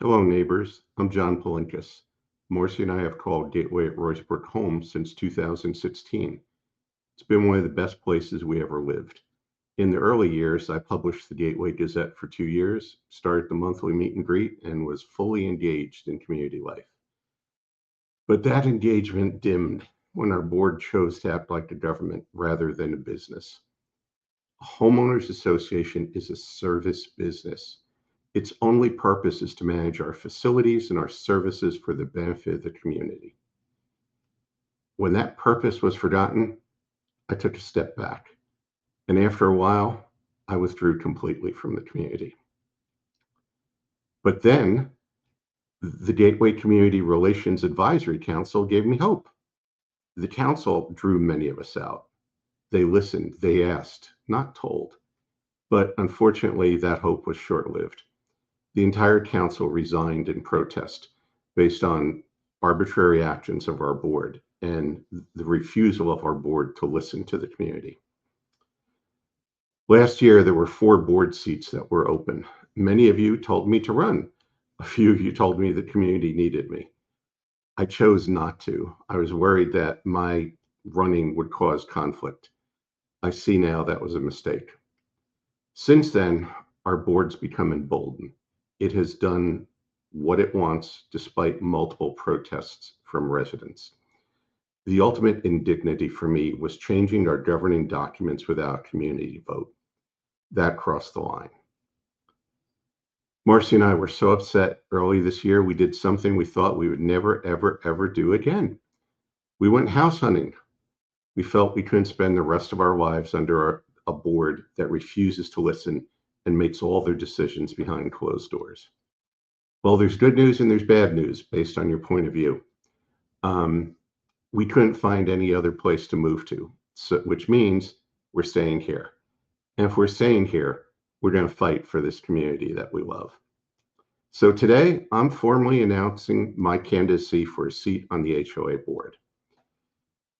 Hello, neighbors. I'm John Palinkas. Marcy and I have called Gateway at Roycebrook home since 2016. It's been one of the best places we ever lived. In the early years, I published the Gateway Gazette for 2 years, started the monthly meet and greet, and was fully engaged in community life. But that engagement dimmed when our board chose to act like a government rather than a business. A homeowners association is a service business. Its only purpose is to manage our facilities and our services for the benefit of the community. When that purpose was forgotten, I took a step back. And after a while, I withdrew completely from the community. But then the Gateway Community Relations Advisory Council gave me hope. The council drew many of us out. They listened, they asked, not told. But unfortunately, that hope was short-lived. The entire council resigned in protest based on arbitrary actions of our board and the refusal of our board to listen to the community. Last year, there were 4 board seats that were open. Many of you told me to run. A few of you told me the community needed me. I chose not to. I was worried that my running would cause conflict. I see now that was a mistake. Since then, our board's become emboldened. It has done what it wants despite multiple protests from residents. The ultimate indignity for me was changing our governing documents without a community vote. That crossed the line. Marcy and I were so upset early this year, we did something we thought we would never, ever, ever do again. We went house hunting. We felt we couldn't spend the rest of our lives under a board that refuses to listen and makes all their decisions behind closed doors. Well, there's good news and there's bad news based on your point of view. We couldn't find any other place to move to, which means we're staying here. And if we're staying here, we're going to fight for this community that we love. So today, I'm formally announcing my candidacy for a seat on the HOA board.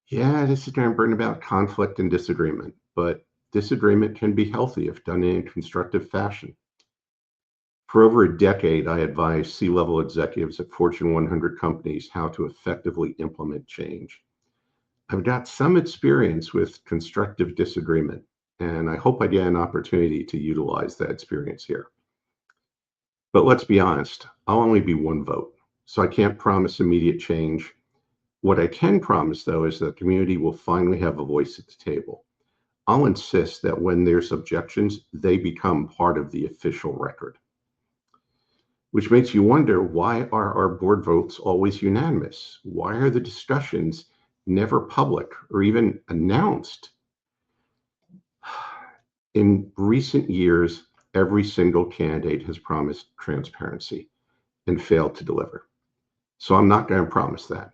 Yeah, this is going to bring about conflict and disagreement, but disagreement can be healthy if done in a constructive fashion. For over a decade, I advised C-level executives at Fortune 100 companies how to effectively implement change. I've got some experience with constructive disagreement, and I hope I get an opportunity to utilize that experience here. But let's be honest, I'll only be one vote, so I can't promise immediate change. What I can promise, though, is that the community will finally have a voice at the table. I'll insist that when there's objections, they become part of the official record. Which makes you wonder, why are our board votes always unanimous? Why are the discussions never public or even announced? In recent years, every single candidate has promised transparency and failed to deliver. So I'm not going to promise that.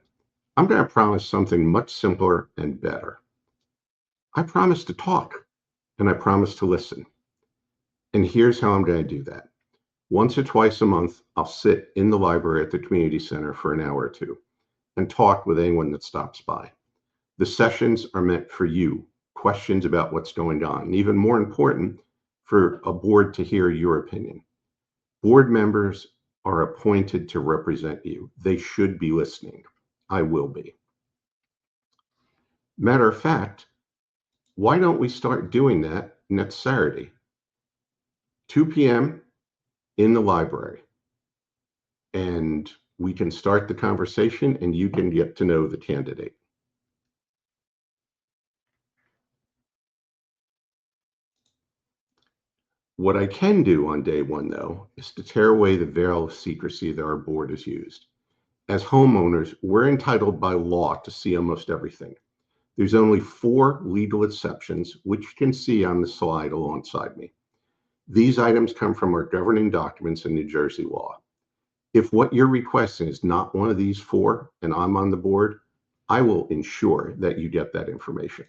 I'm going to promise something much simpler and better. I promise to talk, and I promise to listen. And here's how I'm going to do that. Once or twice a month, I'll sit in the library at the community center for an hour or two and talk with anyone that stops by. The sessions are meant for you, questions about what's going on, and even more important, for a board to hear your opinion. Board members are appointed to represent you. They should be listening. I will be. Matter of fact, why don't we start doing that next Saturday? 2 p.m. in the library. And we can start the conversation and you can get to know the candidate. What I can do on day one, though, is to tear away the veil of secrecy that our board has used. As homeowners, we're entitled by law to see almost everything. There's only 4 legal exceptions, which you can see on the slide alongside me. These items come from our governing documents in New Jersey law. If what you're requesting is not one of these 4, and I'm on the board, I will ensure that you get that information.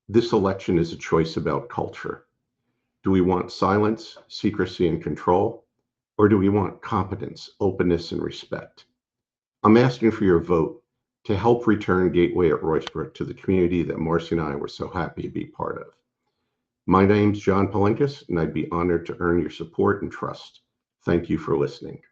This election is a choice about culture. Do we want silence, secrecy, and control? Or do we want competence, openness, and respect? I'm asking for your vote to help return Gateway at Roycebrook to the community that Marcy and I were so happy to be part of. My name's John Palinkas, and I'd be honored to earn your support and trust. Thank you for listening.